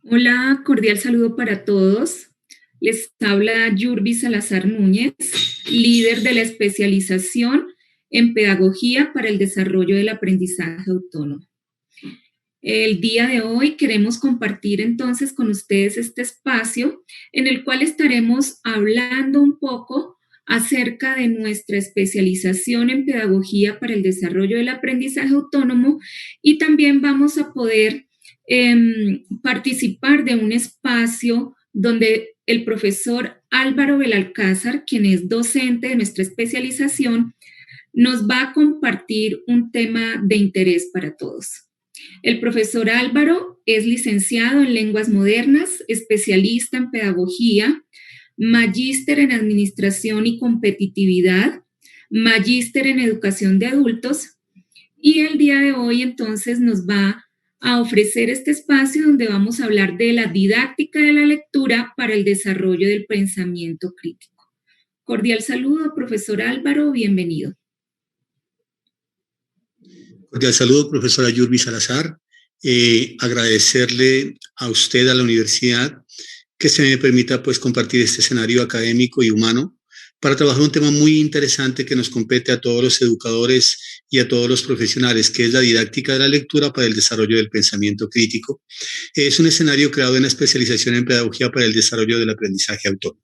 Hola, cordial saludo para todos. Les habla Yurbi Salazar Núñez, líder de la especialización en Pedagogía para el Desarrollo del Aprendizaje Autónomo. El día de hoy queremos compartir entonces con ustedes este espacio en el cual estaremos hablando un poco acerca de nuestra especialización en Pedagogía para el Desarrollo del Aprendizaje Autónomo y también vamos a poder participar de un espacio donde el profesor Álvaro Belalcázar, quien es docente de nuestra especialización, nos va a compartir un tema de interés para todos. El profesor Álvaro es licenciado en Lenguas Modernas, especialista en Pedagogía, magíster en Administración y Competitividad, magíster en Educación de Adultos, y el día de hoy entonces nos va a ofrecer este espacio donde vamos a hablar de la didáctica de la lectura para el desarrollo del pensamiento crítico. Cordial saludo, profesor Álvaro, bienvenido. Cordial saludo, profesora Yurbi Salazar. Agradecerle a usted, a la universidad, que se me permita pues compartir este escenario académico y humano para trabajar un tema muy interesante que nos compete a todos los educadores y a todos los profesionales, que es la didáctica de la lectura para el desarrollo del pensamiento crítico. Es un escenario creado en la especialización en Pedagogía para el Desarrollo del Aprendizaje Autónomo.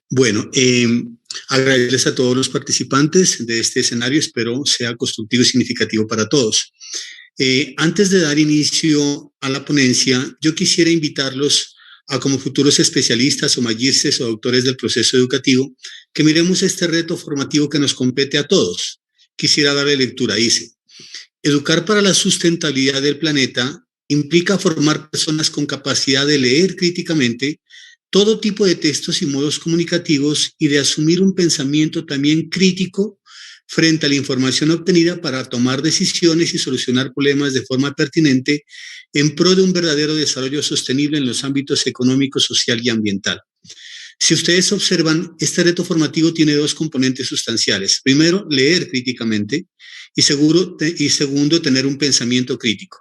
Bueno, agradecerles a todos los participantes de este escenario, espero sea constructivo y significativo para todos. Antes de dar inicio a la ponencia, yo quisiera invitarlos a, como futuros especialistas o magísteres o doctores del proceso educativo, que miremos este reto formativo que nos compete a todos. Quisiera darle lectura, dice: educar para la sustentabilidad del planeta implica formar personas con capacidad de leer críticamente todo tipo de textos y modos comunicativos y de asumir un pensamiento también crítico frente a la información obtenida para tomar decisiones y solucionar problemas de forma pertinente en pro de un verdadero desarrollo sostenible en los ámbitos económico, social y ambiental. Si ustedes observan, este reto formativo tiene dos componentes sustanciales. Primero, leer críticamente y segundo, tener un pensamiento crítico.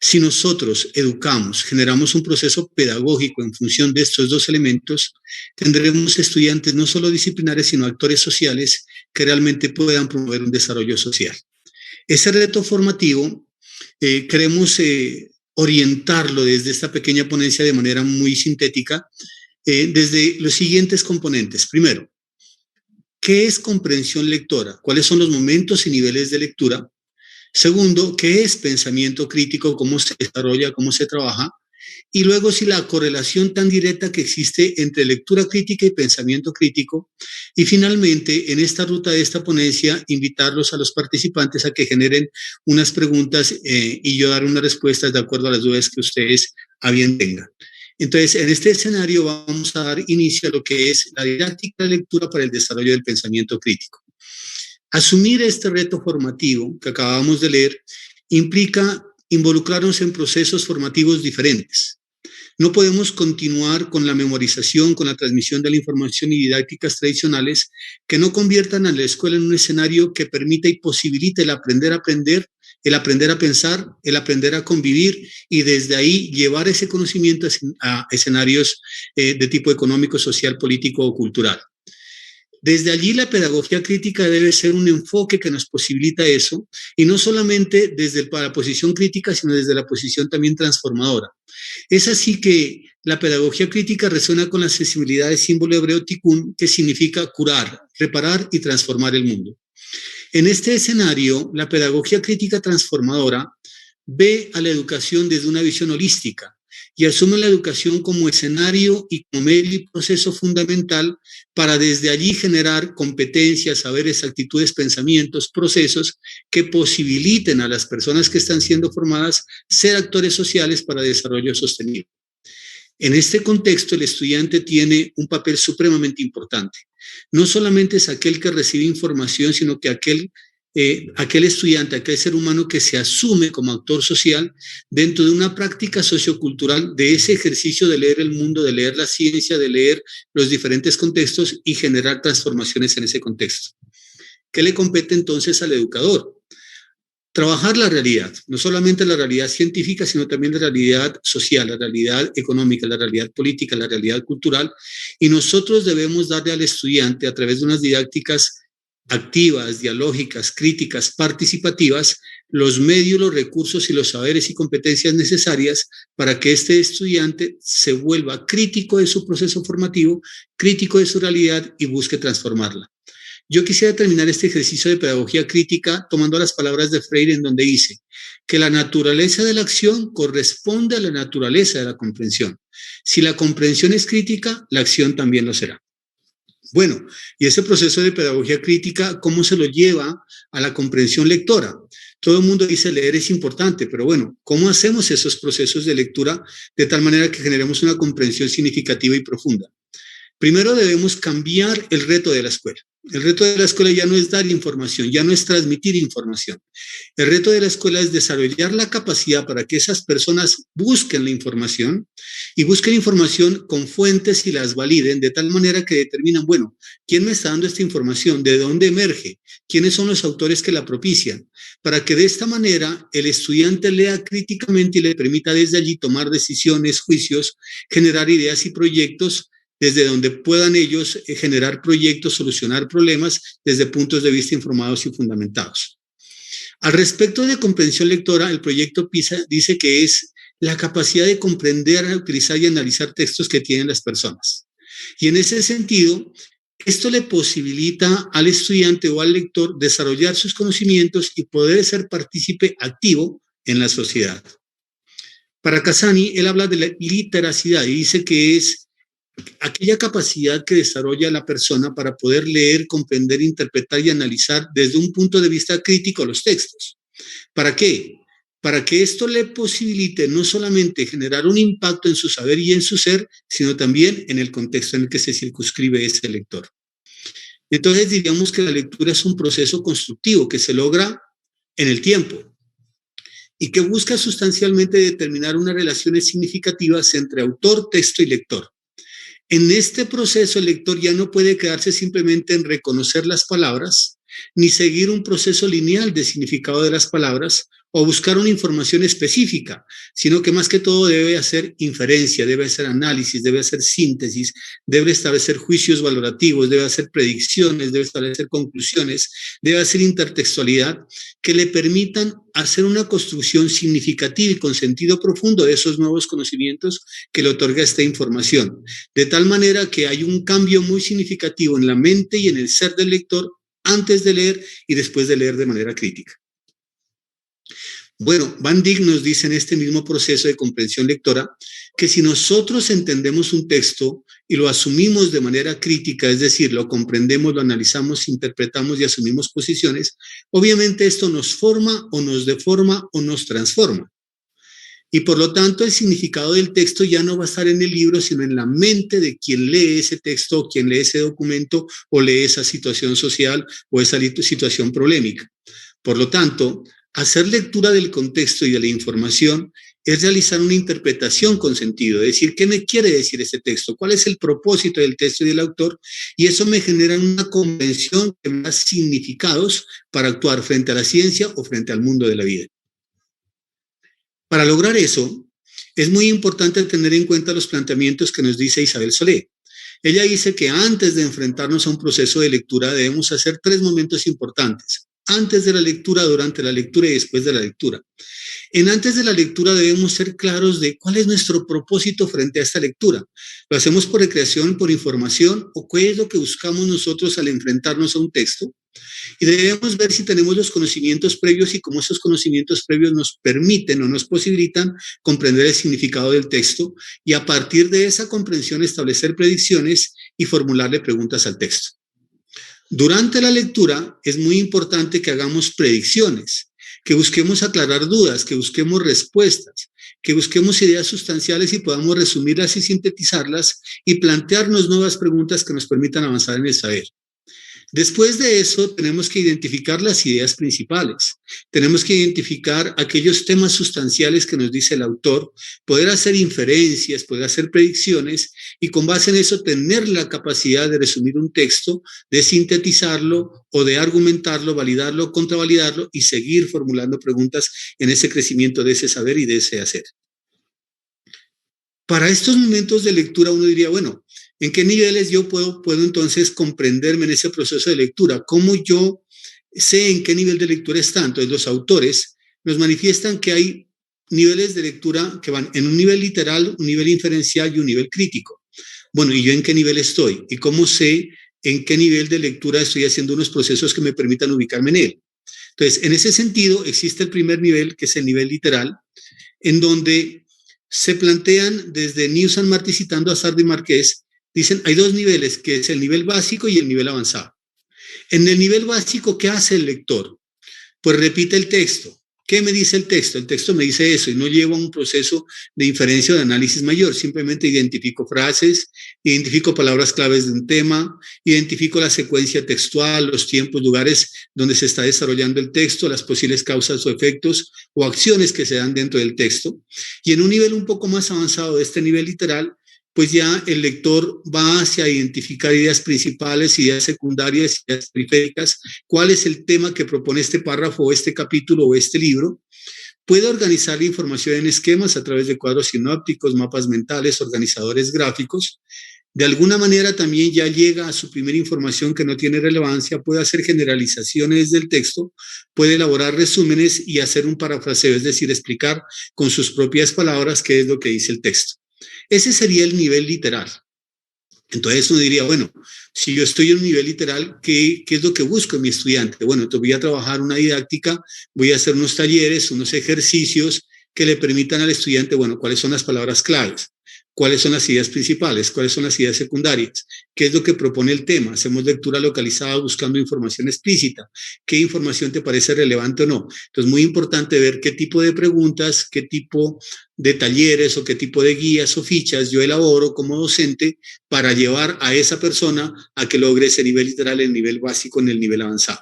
Si nosotros educamos, generamos un proceso pedagógico en función de estos dos elementos, tendremos estudiantes no solo disciplinares, sino actores sociales que realmente puedan promover un desarrollo social. Ese reto formativo queremos orientarlo desde esta pequeña ponencia de manera muy sintética, desde los siguientes componentes. Primero, ¿qué es comprensión lectora? ¿Cuáles son los momentos y niveles de lectura? Segundo, ¿qué es pensamiento crítico? ¿Cómo se desarrolla? ¿Cómo se trabaja? Y luego, si la correlación tan directa que existe entre lectura crítica y pensamiento crítico. Y finalmente, en esta ruta de esta ponencia, invitarlos a los participantes a que generen unas preguntas y yo dar unas respuestas de acuerdo a las dudas que ustedes a bien tengan. Entonces, en este escenario vamos a dar inicio a lo que es la didáctica de lectura para el desarrollo del pensamiento crítico. Asumir este reto formativo que acabamos de leer implica involucrarnos en procesos formativos diferentes. No podemos continuar con la memorización, con la transmisión de la información y didácticas tradicionales que no conviertan a la escuela en un escenario que permita y posibilite el aprender a aprender, el aprender a pensar, el aprender a convivir y desde ahí llevar ese conocimiento a escenarios de tipo económico, social, político o cultural. Desde allí la pedagogía crítica debe ser un enfoque que nos posibilita eso, y no solamente desde la posición crítica, sino desde la posición también transformadora. Es así que la pedagogía crítica resuena con la sensibilidad del símbolo hebreo tikkun, que significa curar, reparar y transformar el mundo. En este escenario, la pedagogía crítica transformadora ve a la educación desde una visión holística y asume la educación como escenario y como medio y proceso fundamental para desde allí generar competencias, saberes, actitudes, pensamientos, procesos que posibiliten a las personas que están siendo formadas ser actores sociales para desarrollo sostenible. En este contexto, el estudiante tiene un papel supremamente importante. No solamente es aquel que recibe información, sino que aquel estudiante, aquel ser humano que se asume como actor social dentro de una práctica sociocultural de ese ejercicio de leer el mundo, de leer la ciencia, de leer los diferentes contextos y generar transformaciones en ese contexto. ¿Qué le compete entonces al educador? Trabajar la realidad, no solamente la realidad científica, sino también la realidad social, la realidad económica, la realidad política, la realidad cultural, y nosotros debemos darle al estudiante, a través de unas didácticas activas, dialógicas, críticas, participativas, los medios, los recursos y los saberes y competencias necesarias para que este estudiante se vuelva crítico de su proceso formativo, crítico de su realidad y busque transformarla. Yo quisiera terminar este ejercicio de pedagogía crítica tomando las palabras de Freire, en donde dice que la naturaleza de la acción corresponde a la naturaleza de la comprensión. Si la comprensión es crítica, la acción también lo será. Bueno, y ese proceso de pedagogía crítica, ¿cómo se lo lleva a la comprensión lectora? Todo el mundo dice leer es importante, pero bueno, ¿cómo hacemos esos procesos de lectura de tal manera que generemos una comprensión significativa y profunda? Primero debemos cambiar el reto de la escuela. El reto de la escuela ya no es dar información, ya no es transmitir información. El reto de la escuela es desarrollar la capacidad para que esas personas busquen la información y busquen información con fuentes y las validen de tal manera que determinan, bueno, ¿quién me está dando esta información? ¿De dónde emerge? ¿Quiénes son los autores que la propician? Para que de esta manera el estudiante lea críticamente y le permita desde allí tomar decisiones, juicios, generar ideas y proyectos desde donde puedan ellos generar proyectos, solucionar problemas desde puntos de vista informados y fundamentados. Al respecto de comprensión lectora, el proyecto PISA dice que es la capacidad de comprender, utilizar y analizar textos que tienen las personas. Y en ese sentido, esto le posibilita al estudiante o al lector desarrollar sus conocimientos y poder ser partícipe activo en la sociedad. Para Casani, él habla de la literacidad y dice que es aquella capacidad que desarrolla la persona para poder leer, comprender, interpretar y analizar desde un punto de vista crítico los textos. ¿Para qué? Para que esto le posibilite no solamente generar un impacto en su saber y en su ser, sino también en el contexto en el que se circunscribe ese lector. Entonces diríamos que la lectura es un proceso constructivo que se logra en el tiempo y que busca sustancialmente determinar unas relaciones significativas entre autor, texto y lector. En este proceso el lector ya no puede quedarse simplemente en reconocer las palabras, ni seguir un proceso lineal de significado de las palabras o buscar una información específica, sino que más que todo debe hacer inferencia, debe hacer análisis, debe hacer síntesis, debe establecer juicios valorativos, debe hacer predicciones, debe establecer conclusiones, debe hacer intertextualidad que le permitan hacer una construcción significativa y con sentido profundo de esos nuevos conocimientos que le otorga esta información, de tal manera que hay un cambio muy significativo en la mente y en el ser del lector antes de leer y después de leer de manera crítica. Bueno, Van Dijk nos dice en este mismo proceso de comprensión lectora que si nosotros entendemos un texto y lo asumimos de manera crítica, es decir, lo comprendemos, lo analizamos, interpretamos y asumimos posiciones, obviamente esto nos forma o nos deforma o nos transforma. Y por lo tanto el significado del texto ya no va a estar en el libro, sino en la mente de quien lee ese texto, o quien lee ese documento o lee esa situación social o esa situación polémica. Por lo tanto, hacer lectura del contexto y de la información es realizar una interpretación con sentido, es decir, ¿qué me quiere decir este texto? ¿Cuál es el propósito del texto y del autor? Y eso me genera una comprensión que me da significados para actuar frente a la ciencia o frente al mundo de la vida. Para lograr eso, es muy importante tener en cuenta los planteamientos que nos dice Isabel Solé. Ella dice que antes de enfrentarnos a un proceso de lectura debemos hacer 3 momentos importantes. Antes de la lectura, durante la lectura y después de la lectura. En antes de la lectura debemos ser claros de cuál es nuestro propósito frente a esta lectura. ¿Lo hacemos por recreación, por información o qué es lo que buscamos nosotros al enfrentarnos a un texto? Y debemos ver si tenemos los conocimientos previos y cómo esos conocimientos previos nos permiten o nos posibilitan comprender el significado del texto y a partir de esa comprensión establecer predicciones y formularle preguntas al texto. Durante la lectura es muy importante que hagamos predicciones, que busquemos aclarar dudas, que busquemos respuestas, que busquemos ideas sustanciales y podamos resumirlas y sintetizarlas y plantearnos nuevas preguntas que nos permitan avanzar en el saber. Después de eso, tenemos que identificar las ideas principales. Tenemos que identificar aquellos temas sustanciales que nos dice el autor, poder hacer inferencias, poder hacer predicciones y con base en eso tener la capacidad de resumir un texto, de sintetizarlo o de argumentarlo, validarlo, contravalidarlo y seguir formulando preguntas en ese crecimiento de ese saber y de ese hacer. Para estos momentos de lectura uno diría, bueno, ¿en qué niveles yo puedo entonces comprenderme en ese proceso de lectura? ¿Cómo yo sé en qué nivel de lectura están? Entonces los autores nos manifiestan que hay niveles de lectura que van en un nivel literal, un nivel inferencial y un nivel crítico. Bueno, ¿y yo en qué nivel estoy? ¿Y cómo sé en qué nivel de lectura estoy haciendo unos procesos que me permitan ubicarme en él? Entonces, en ese sentido, existe el primer nivel, que es el nivel literal, en donde se plantean desde Newsan Martí citando a Sardi Marqués, dicen, hay dos niveles, que es el nivel básico y el nivel avanzado. En el nivel básico, ¿qué hace el lector? Pues repite el texto. ¿Qué me dice el texto? El texto me dice eso y no lleva un proceso de inferencia o de análisis mayor. Simplemente identifico frases, identifico palabras claves de un tema, identifico la secuencia textual, los tiempos, lugares donde se está desarrollando el texto, las posibles causas o efectos o acciones que se dan dentro del texto. Y en un nivel un poco más avanzado de este nivel literal, pues ya el lector va hacia identificar ideas principales, ideas secundarias, ideas periféricas, cuál es el tema que propone este párrafo o este capítulo o este libro. Puede organizar la información en esquemas a través de cuadros sinópticos, mapas mentales, organizadores gráficos. De alguna manera también ya llega a su primera información que no tiene relevancia, puede hacer generalizaciones del texto, puede elaborar resúmenes y hacer un parafraseo, es decir, explicar con sus propias palabras qué es lo que dice el texto. Ese sería el nivel literal. Entonces uno diría, bueno, si yo estoy en un nivel literal, ¿qué es lo que busco en mi estudiante? Bueno, entonces voy a trabajar una didáctica, voy a hacer unos talleres, unos ejercicios que le permitan al estudiante, bueno, cuáles son las palabras claves, cuáles son las ideas principales, cuáles son las ideas secundarias, qué es lo que propone el tema. Hacemos lectura localizada buscando información explícita, qué información te parece relevante o no. Entonces, muy importante ver qué tipo de preguntas, qué tipo de talleres o qué tipo de guías o fichas yo elaboro como docente para llevar a esa persona a que logre ese nivel literal, el nivel básico en el nivel avanzado.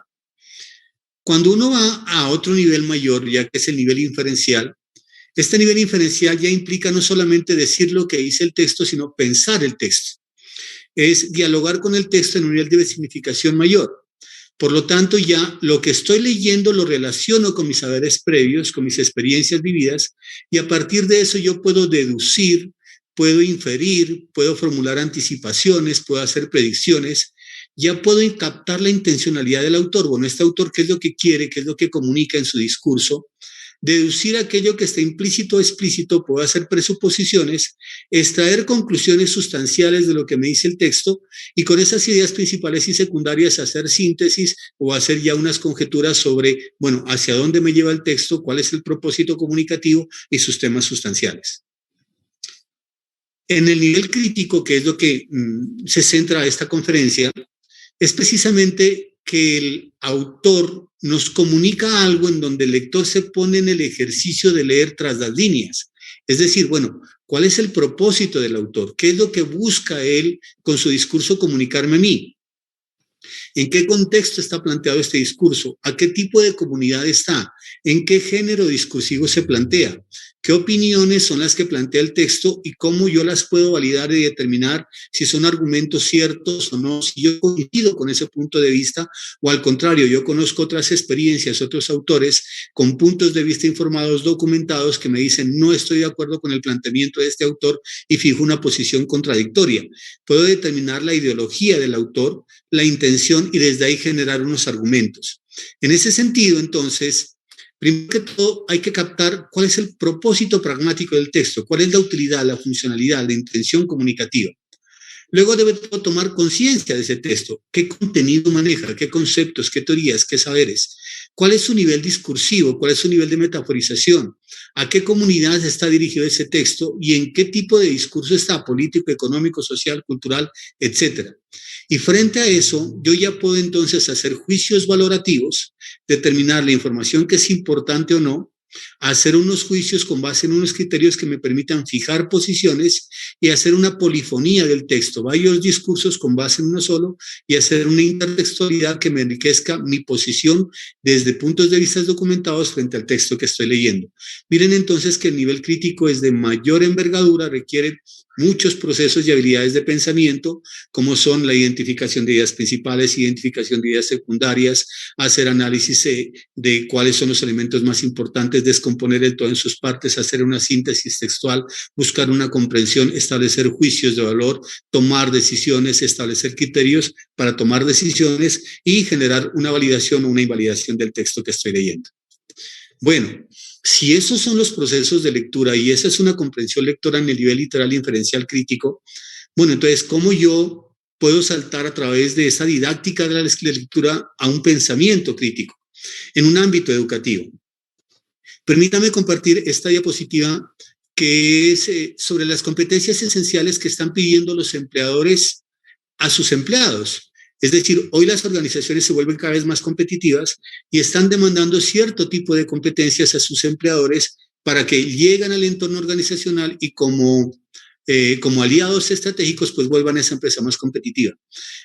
Cuando uno va a otro nivel mayor, ya que es el nivel inferencial, este nivel inferencial ya implica no solamente decir lo que dice el texto, sino pensar el texto. Es dialogar con el texto en un nivel de significación mayor. Por lo tanto, ya lo que estoy leyendo lo relaciono con mis saberes previos, con mis experiencias vividas, y a partir de eso yo puedo deducir, puedo inferir, puedo formular anticipaciones, puedo hacer predicciones, ya puedo captar la intencionalidad del autor. Bueno, este autor, ¿qué es lo que quiere? ¿Qué es lo que comunica en su discurso? Deducir aquello que está implícito o explícito, puedo hacer presuposiciones, extraer conclusiones sustanciales de lo que me dice el texto y con esas ideas principales y secundarias hacer síntesis o hacer ya unas conjeturas sobre, bueno, hacia dónde me lleva el texto, cuál es el propósito comunicativo y sus temas sustanciales. En el nivel crítico, que es lo que se centra esta conferencia, es precisamente que el autor nos comunica algo en donde el lector se pone en el ejercicio de leer tras las líneas. Es decir, bueno, ¿cuál es el propósito del autor? ¿Qué es lo que busca él con su discurso comunicarme a mí? ¿En qué contexto está planteado este discurso? ¿A qué tipo de comunidad está? ¿En qué género discursivo se plantea? ¿Qué opiniones son las que plantea el texto y cómo yo las puedo validar y determinar si son argumentos ciertos o no? Si yo coincido con ese punto de vista o al contrario, yo conozco otras experiencias, otros autores con puntos de vista informados, documentados que me dicen no estoy de acuerdo con el planteamiento de este autor y fijo una posición contradictoria. Puedo determinar la ideología del autor, la intención y desde ahí generar unos argumentos. En ese sentido, entonces, primero que todo, hay que captar cuál es el propósito pragmático del texto, cuál es la utilidad, la funcionalidad, la intención comunicativa. Luego debe tomar conciencia de ese texto, qué contenido maneja, qué conceptos, qué teorías, qué saberes, cuál es su nivel discursivo, cuál es su nivel de metaforización, a qué comunidad está dirigido ese texto y en qué tipo de discurso está, político, económico, social, cultural, etcétera. Y frente a eso, yo ya puedo entonces hacer juicios valorativos, determinar la información que es importante o no, hacer unos juicios con base en unos criterios que me permitan fijar posiciones y hacer una polifonía del texto, varios discursos con base en uno solo y hacer una intertextualidad que me enriquezca mi posición desde puntos de vista documentados frente al texto que estoy leyendo. Miren entonces que el nivel crítico es de mayor envergadura, requiere muchos procesos y habilidades de pensamiento, como son la identificación de ideas principales, identificación de ideas secundarias, hacer análisis de cuáles son los elementos más importantes, descomponer el todo en sus partes, hacer una síntesis textual, buscar una comprensión, establecer juicios de valor, tomar decisiones, establecer criterios para tomar decisiones y generar una validación o una invalidación del texto que estoy leyendo. Bueno, si esos son los procesos de lectura y esa es una comprensión lectora en el nivel literal inferencial crítico, bueno, entonces, ¿cómo yo puedo saltar a través de esa didáctica de la lectura a un pensamiento crítico en un ámbito educativo? Permítame compartir esta diapositiva que es sobre las competencias esenciales que están pidiendo los empleadores a sus empleados. Es decir, hoy las organizaciones se vuelven cada vez más competitivas y están demandando cierto tipo de competencias a sus empleadores para que lleguen al entorno organizacional y como aliados estratégicos, pues vuelvan a esa empresa más competitiva.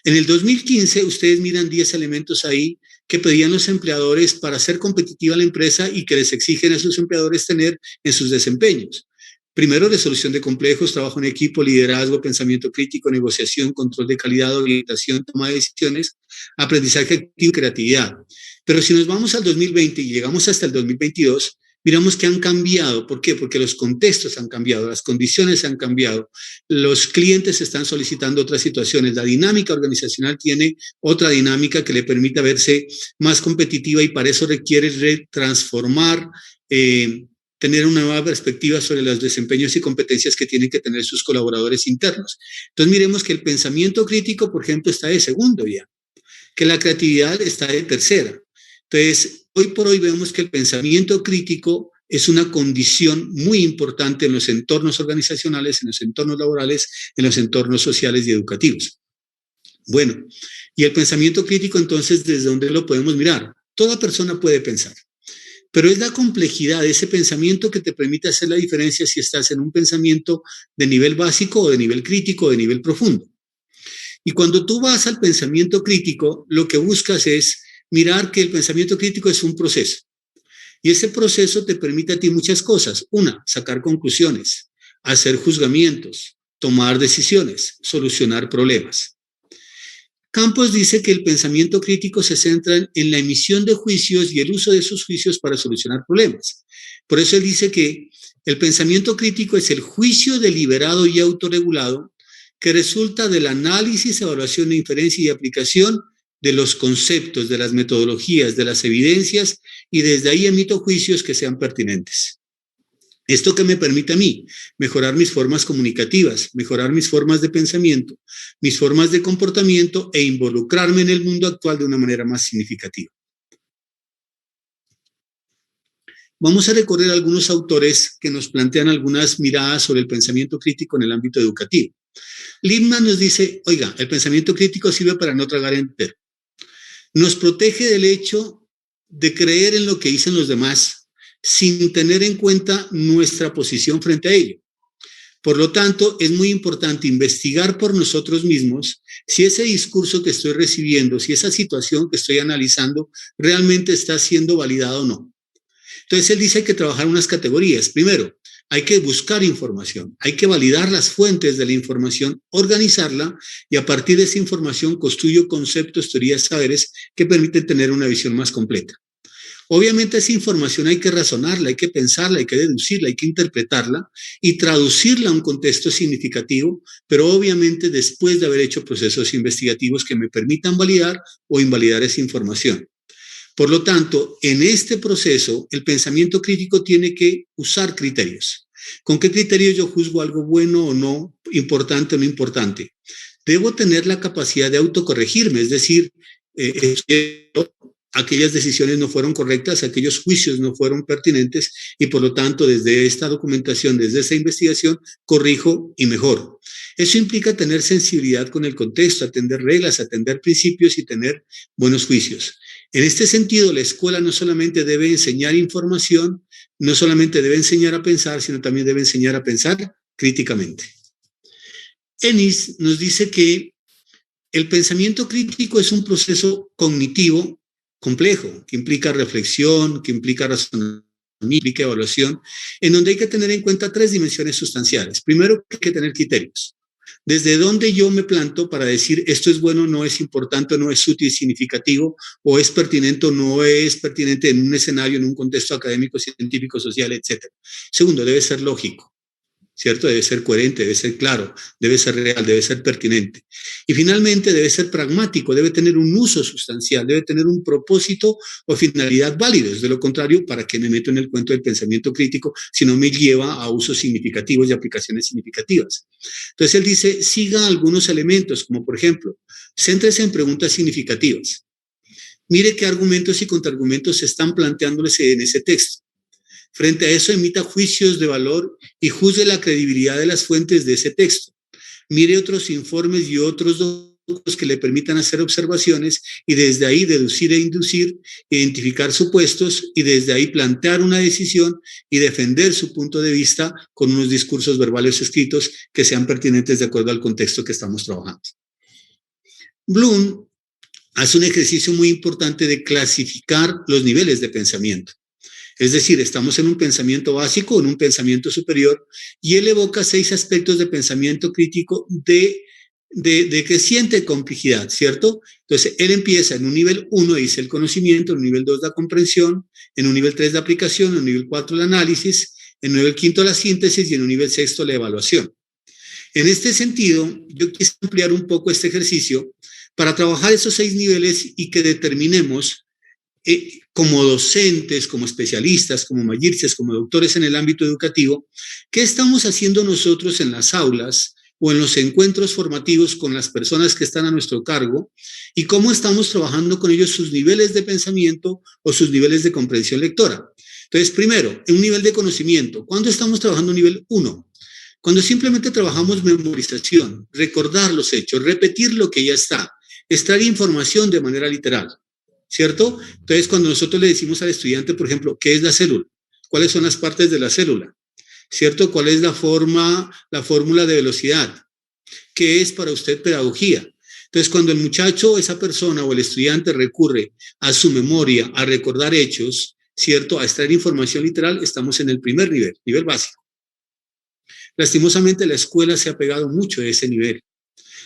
En el 2015, ustedes miran 10 elementos ahí que pedían los empleadores para hacer competitiva la empresa y que les exigen a sus empleadores tener en sus desempeños. Primero, resolución de complejos, trabajo en equipo, liderazgo, pensamiento crítico, negociación, control de calidad, orientación, toma de decisiones, aprendizaje activo y creatividad. Pero si nos vamos al 2020 y llegamos hasta el 2022, miramos que han cambiado. ¿Por qué? Porque los contextos han cambiado, las condiciones han cambiado, los clientes están solicitando otras situaciones, la dinámica organizacional tiene otra dinámica que le permite verse más competitiva y para eso requiere transformar, tener una nueva perspectiva sobre los desempeños y competencias que tienen que tener sus colaboradores internos. Entonces miremos que el pensamiento crítico, por ejemplo, está de segundo ya, que la creatividad está de tercera. Entonces, hoy por hoy vemos que el pensamiento crítico es una condición muy importante en los entornos organizacionales, en los entornos laborales, en los entornos sociales y educativos. Bueno, y el pensamiento crítico entonces, ¿desde dónde lo podemos mirar? Toda persona puede pensar. Pero es la complejidad de ese pensamiento que te permite hacer la diferencia si estás en un pensamiento de nivel básico o de nivel crítico o de nivel profundo. Y cuando tú vas al pensamiento crítico, lo que buscas es mirar que el pensamiento crítico es un proceso. Y ese proceso te permite a ti muchas cosas. Una, sacar conclusiones, hacer juzgamientos, tomar decisiones, solucionar problemas. Campos dice que el pensamiento crítico se centra en la emisión de juicios y el uso de esos juicios para solucionar problemas. Por eso él dice que el pensamiento crítico es el juicio deliberado y autorregulado que resulta del análisis, evaluación, inferencia y aplicación de los conceptos, de las metodologías, de las evidencias y desde ahí emito juicios que sean pertinentes. ¿Esto qué me permite a mí? Mejorar mis formas comunicativas, mejorar mis formas de pensamiento, mis formas de comportamiento e involucrarme en el mundo actual de una manera más significativa. Vamos a recorrer algunos autores que nos plantean algunas miradas sobre el pensamiento crítico en el ámbito educativo. Lippmann nos dice, oiga, el pensamiento crítico sirve para no tragar entero. Nos protege del hecho de creer en lo que dicen los demás sin tener en cuenta nuestra posición frente a ello. Por lo tanto, es muy importante investigar por nosotros mismos si ese discurso que estoy recibiendo, si esa situación que estoy analizando realmente está siendo validada o no. Entonces, él dice que hay que trabajar unas categorías. Primero, hay que buscar información, hay que validar las fuentes de la información, organizarla y a partir de esa información construyo conceptos, teorías, saberes que permiten tener una visión más completa. Obviamente esa información hay que razonarla, hay que pensarla, hay que deducirla, hay que interpretarla y traducirla a un contexto significativo, pero obviamente después de haber hecho procesos investigativos que me permitan validar o invalidar esa información. Por lo tanto, en este proceso, el pensamiento crítico tiene que usar criterios. ¿Con qué criterios yo juzgo algo bueno o no, importante o no importante? Debo tener la capacidad de autocorregirme, es decir, aquellas decisiones no fueron correctas, aquellos juicios no fueron pertinentes y por lo tanto desde esta documentación, desde esta investigación, corrijo y mejoro. Eso implica tener sensibilidad con el contexto, atender reglas, atender principios y tener buenos juicios. En este sentido, la escuela no solamente debe enseñar información, no solamente debe enseñar a pensar, sino también debe enseñar a pensar críticamente. Ennis nos dice que el pensamiento crítico es un proceso cognitivo complejo, que implica reflexión, que implica razonamiento, implica evaluación, en donde hay que tener en cuenta 3 dimensiones sustanciales. Primero, hay que tener criterios. Desde dónde yo me planto para decir esto es bueno, no es importante, no es útil, significativo, o es pertinente o no es pertinente en un escenario, en un contexto académico, científico, social, etc. Segundo, debe ser lógico, ¿cierto? Debe ser coherente, debe ser claro, debe ser real, debe ser pertinente. Y finalmente debe ser pragmático, debe tener un uso sustancial, debe tener un propósito o finalidad válidos. De lo contrario, ¿para qué me meto en el cuento del pensamiento crítico si no me lleva a usos significativos y aplicaciones significativas? Entonces él dice, siga algunos elementos, como por ejemplo, céntrese en preguntas significativas. Mire qué argumentos y contraargumentos se están planteándose en ese texto. Frente a eso, emita juicios de valor y juzgue la credibilidad de las fuentes de ese texto. Mire otros informes y otros documentos que le permitan hacer observaciones y desde ahí deducir e inducir, identificar supuestos y desde ahí plantear una decisión y defender su punto de vista con unos discursos verbales escritos que sean pertinentes de acuerdo al contexto que estamos trabajando. Bloom hace un ejercicio muy importante de clasificar los niveles de pensamiento. Es decir, estamos en un pensamiento básico o en un pensamiento superior y él evoca 6 aspectos de pensamiento crítico de creciente complejidad, ¿cierto? Entonces, él empieza en un nivel 1, dice el conocimiento, en un nivel 2 la comprensión, en un nivel 3 la aplicación, en un nivel 4 el análisis, en un nivel 5 la síntesis y en un nivel 6 la evaluación. En este sentido, yo quise ampliar un poco este ejercicio para trabajar esos 6 niveles y que determinemos como docentes, como especialistas, como magirses, como doctores en el ámbito educativo, ¿qué estamos haciendo nosotros en las aulas o en los encuentros formativos con las personas que están a nuestro cargo y cómo estamos trabajando con ellos sus niveles de pensamiento o sus niveles de comprensión lectora? Entonces, primero, en un nivel de conocimiento, ¿cuándo estamos trabajando nivel 1? Cuando simplemente trabajamos memorización, recordar los hechos, repetir lo que ya está, extraer información de manera literal, ¿cierto? Entonces, cuando nosotros le decimos al estudiante, por ejemplo, ¿qué es la célula? ¿Cuáles son las partes de la célula? ¿Cierto? ¿Cuál es la fórmula de velocidad? ¿Qué es para usted pedagogía? Entonces, cuando el muchacho, esa persona o el estudiante recurre a su memoria, a recordar hechos, ¿cierto? A extraer información literal, estamos en el primer nivel básico. Lastimosamente, la escuela se ha pegado mucho de ese nivel.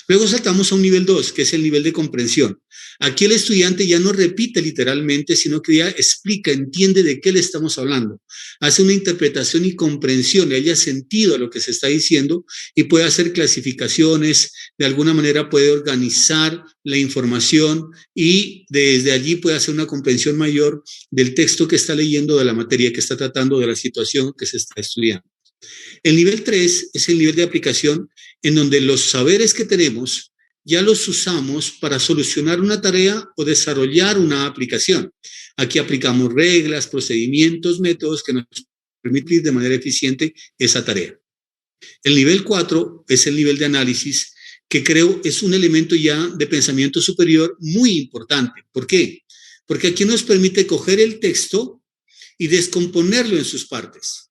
Luego saltamos a un nivel 2, que es el nivel de comprensión. Aquí el estudiante ya no repite literalmente, sino que ya explica, entiende de qué le estamos hablando. Hace una interpretación y comprensión, le haya sentido a lo que se está diciendo y puede hacer clasificaciones, de alguna manera puede organizar la información y desde allí puede hacer una comprensión mayor del texto que está leyendo, de la materia que está tratando, de la situación que se está estudiando. El nivel 3 es el nivel de aplicación en donde los saberes que tenemos ya los usamos para solucionar una tarea o desarrollar una aplicación. Aquí aplicamos reglas, procedimientos, métodos que nos permiten de manera eficiente esa tarea. El nivel 4 es el nivel de análisis, que creo es un elemento ya de pensamiento superior muy importante. ¿Por qué? Porque aquí nos permite coger el texto y descomponerlo en sus partes.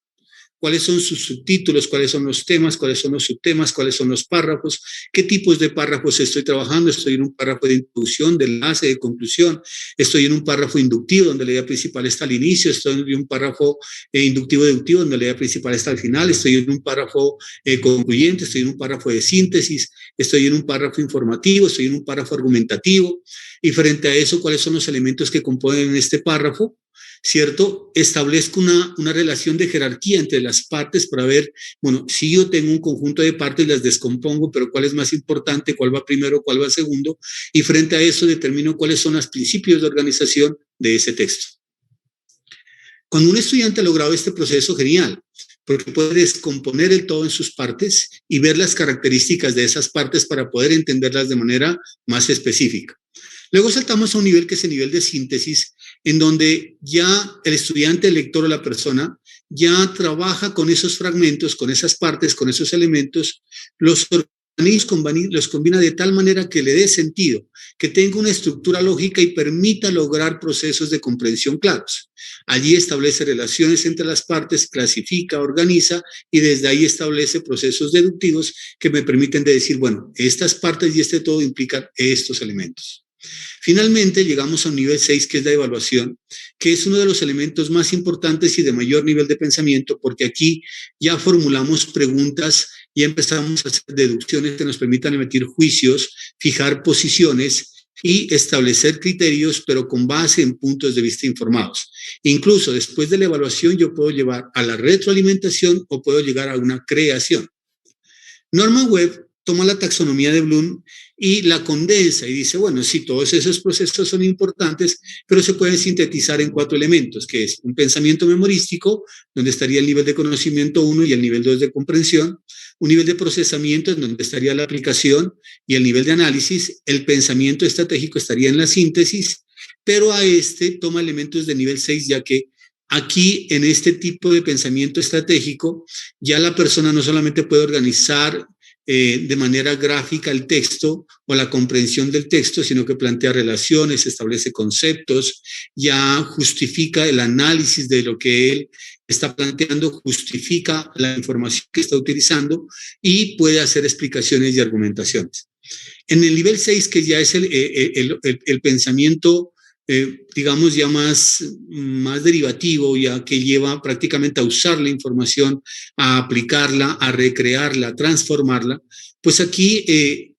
¿Cuáles son sus subtítulos? ¿Cuáles son los temas? ¿Cuáles son los subtemas? ¿Cuáles son los párrafos? ¿Qué tipos de párrafos estoy trabajando? Estoy en un párrafo de introducción, de enlace, de conclusión. Estoy en un párrafo inductivo, donde la idea principal está al inicio. Estoy en un párrafo inductivo-deductivo, donde la idea principal está al final. Estoy en un párrafo concluyente. Estoy en un párrafo de síntesis. Estoy en un párrafo informativo. Estoy en un párrafo argumentativo. Y frente a eso, ¿cuáles son los elementos que componen este párrafo? ¿Cierto? Establezco una relación de jerarquía entre las partes para ver, bueno, si yo tengo un conjunto de partes, las descompongo, pero cuál es más importante, cuál va primero, cuál va segundo, y frente a eso determino cuáles son los principios de organización de ese texto. Cuando un estudiante ha logrado este proceso, genial, porque puede descomponer el todo en sus partes y ver las características de esas partes para poder entenderlas de manera más específica. Luego saltamos a un nivel que es el nivel de síntesis, en donde ya el estudiante, el lector o la persona ya trabaja con esos fragmentos, con esas partes, con esos elementos, los los combina de tal manera que le dé sentido, que tenga una estructura lógica y permita lograr procesos de comprensión claros. Allí establece relaciones entre las partes, clasifica, organiza y desde ahí establece procesos deductivos que me permiten decir, bueno, estas partes y este todo implican estos elementos. Finalmente, llegamos a un nivel 6, que es la evaluación, que es uno de los elementos más importantes y de mayor nivel de pensamiento, porque aquí ya formulamos preguntas y empezamos a hacer deducciones que nos permitan emitir juicios, fijar posiciones y establecer criterios, pero con base en puntos de vista informados. Incluso después de la evaluación, yo puedo llevar a la retroalimentación o puedo llegar a una creación. Norman Webb toma la taxonomía de Bloom y la condensa y dice, bueno, sí, todos esos procesos son importantes, pero se pueden sintetizar en 4 elementos, que es un pensamiento memorístico, donde estaría el nivel de conocimiento 1 y el nivel 2 de comprensión, un nivel de procesamiento en donde estaría la aplicación y el nivel de análisis, el pensamiento estratégico estaría en la síntesis, pero a este toma elementos de nivel 6, ya que aquí, en este tipo de pensamiento estratégico, ya la persona no solamente puede organizar de manera gráfica el texto o la comprensión del texto, sino que plantea relaciones, establece conceptos, ya justifica el análisis de lo que él está planteando, justifica la información que está utilizando y puede hacer explicaciones y argumentaciones. En el nivel 6, que ya es el pensamiento, digamos, ya más derivativo, ya que lleva prácticamente a usar la información, a aplicarla, a recrearla, a transformarla, pues aquí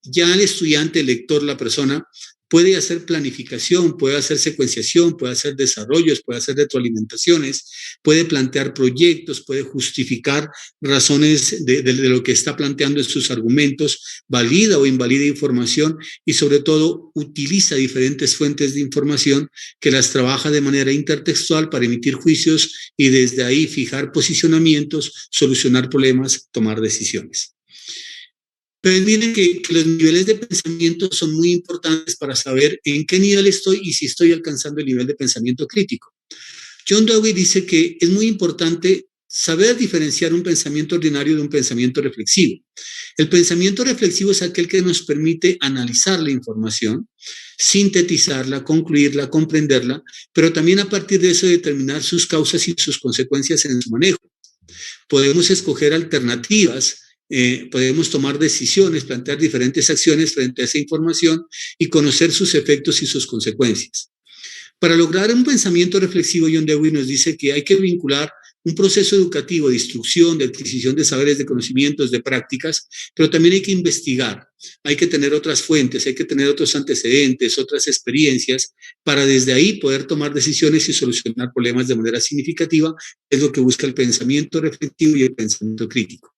ya el estudiante, el lector, la persona, puede hacer planificación, puede hacer secuenciación, puede hacer desarrollos, puede hacer retroalimentaciones, puede plantear proyectos, puede justificar razones de lo que está planteando en sus argumentos, valida o invalida información y sobre todo utiliza diferentes fuentes de información que las trabaja de manera intertextual para emitir juicios y desde ahí fijar posicionamientos, solucionar problemas, tomar decisiones. Pero miren que los niveles de pensamiento son muy importantes para saber en qué nivel estoy y si estoy alcanzando el nivel de pensamiento crítico. John Dewey dice que es muy importante saber diferenciar un pensamiento ordinario de un pensamiento reflexivo. El pensamiento reflexivo es aquel que nos permite analizar la información, sintetizarla, concluirla, comprenderla, pero también a partir de eso determinar sus causas y sus consecuencias en su manejo. Podemos escoger alternativas, podemos tomar decisiones, plantear diferentes acciones frente a esa información y conocer sus efectos y sus consecuencias. Para lograr un pensamiento reflexivo, John Dewey nos dice que hay que vincular un proceso educativo de instrucción, de adquisición de saberes, de conocimientos, de prácticas, pero también hay que investigar, hay que tener otras fuentes, hay que tener otros antecedentes, otras experiencias, para desde ahí poder tomar decisiones y solucionar problemas de manera significativa, es lo que busca el pensamiento reflexivo y el pensamiento crítico.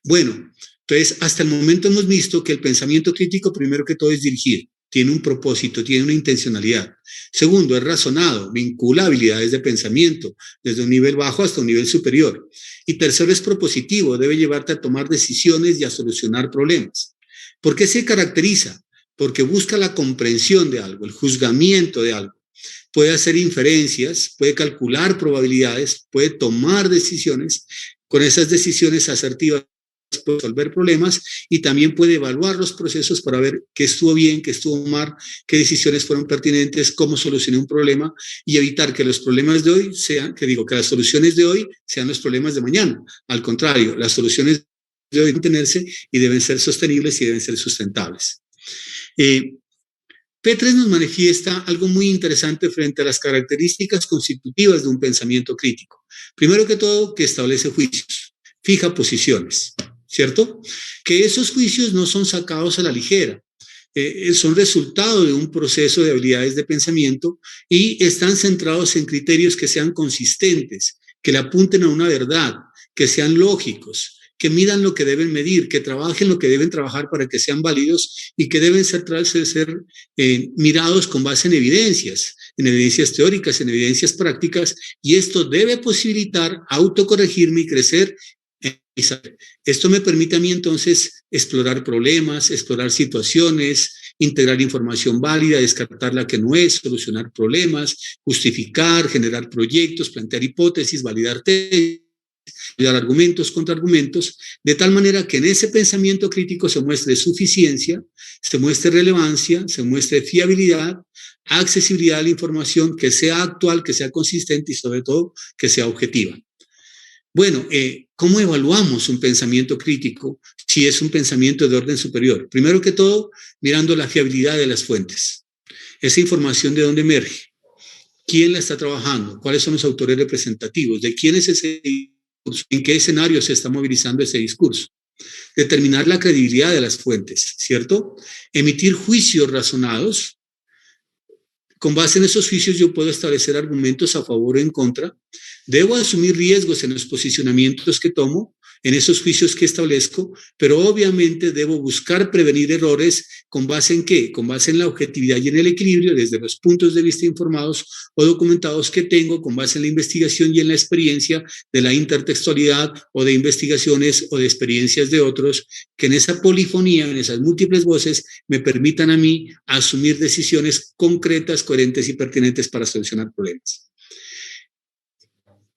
Bueno, entonces hasta el momento hemos visto que el pensamiento crítico, primero que todo, es dirigido. Tiene un propósito, tiene una intencionalidad. Segundo, es razonado, vincula habilidades de pensamiento, desde un nivel bajo hasta un nivel superior. Y tercero, es propositivo, debe llevarte a tomar decisiones y a solucionar problemas. ¿Por qué se caracteriza? Porque busca la comprensión de algo, el juzgamiento de algo. Puede hacer inferencias, puede calcular probabilidades, puede tomar decisiones. Con esas decisiones asertivas puede resolver problemas y también puede evaluar los procesos para ver qué estuvo bien, qué estuvo mal, qué decisiones fueron pertinentes, cómo solucioné un problema y evitar que los problemas de hoy que las soluciones de hoy sean los problemas de mañana. Al contrario, las soluciones de hoy deben tenerse y deben ser sostenibles y deben ser sustentables. Petres nos manifiesta algo muy interesante frente a las características constitutivas de un pensamiento crítico. Primero que todo, que establece juicios, fija posiciones, ¿cierto? Que esos juicios no son sacados a la ligera, son resultado de un proceso de habilidades de pensamiento y están centrados en criterios que sean consistentes, que le apunten a una verdad, que sean lógicos, que midan lo que deben medir, que trabajen lo que deben trabajar para que sean válidos y que deben ser mirados con base en evidencias teóricas, en evidencias prácticas, y esto debe posibilitar autocorregirme y crecer. Esto me permite a mí entonces explorar problemas, explorar situaciones, integrar información válida, descartar la que no es, solucionar problemas, justificar, generar proyectos, plantear hipótesis, validar tesis, dar argumentos, contraargumentos, de tal manera que en ese pensamiento crítico se muestre suficiencia, se muestre relevancia, se muestre fiabilidad, accesibilidad a la información, que sea actual, que sea consistente y sobre todo que sea objetiva. Bueno, ¿cómo evaluamos un pensamiento crítico si es un pensamiento de orden superior? Primero que todo, mirando la fiabilidad de las fuentes. Esa información, ¿de dónde emerge? ¿Quién la está trabajando? ¿Cuáles son los autores representativos? ¿De quién es ese discurso? ¿En qué escenario se está movilizando ese discurso? Determinar la credibilidad de las fuentes, ¿cierto? Emitir juicios razonados. Con base en esos juicios yo puedo establecer argumentos a favor o en contra. Debo asumir riesgos en los posicionamientos que tomo, en esos juicios que establezco, pero obviamente debo buscar prevenir errores. ¿Con base en qué? Con base en la objetividad y en el equilibrio desde los puntos de vista informados o documentados que tengo, con base en la investigación y en la experiencia de la intertextualidad o de investigaciones o de experiencias de otros, que en esa polifonía, en esas múltiples voces, me permitan a mí asumir decisiones concretas, coherentes y pertinentes para solucionar problemas.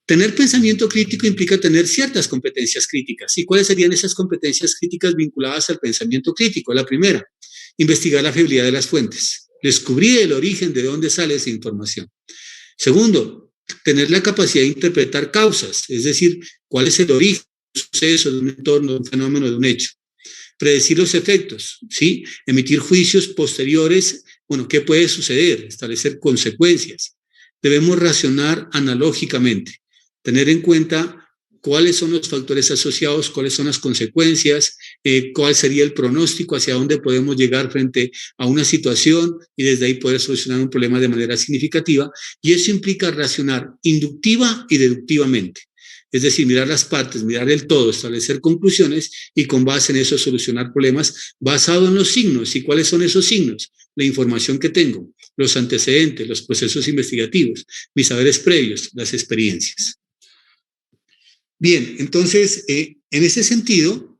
Tener pensamiento crítico implica tener ciertas competencias críticas. ¿Y cuáles serían esas competencias críticas vinculadas al pensamiento crítico? La primera, investigar la fiabilidad de las fuentes, descubrir el origen de dónde sale esa información. Segundo, tener la capacidad de interpretar causas, es decir, cuál es el origen de un suceso, de un entorno, de un fenómeno, de un hecho. Predecir los efectos, ¿sí? Emitir juicios posteriores, bueno, ¿qué puede suceder? Establecer consecuencias. Debemos racionar analógicamente. Tener en cuenta cuáles son los factores asociados, cuáles son las consecuencias, cuál sería el pronóstico, hacia dónde podemos llegar frente a una situación y desde ahí poder solucionar un problema de manera significativa. Y eso implica racionar inductiva y deductivamente. Es decir, mirar las partes, mirar el todo, establecer conclusiones y con base en eso solucionar problemas basado en los signos. ¿Y cuáles son esos signos? La información que tengo, los antecedentes, los procesos investigativos, mis saberes previos, las experiencias. Bien, entonces, en ese sentido,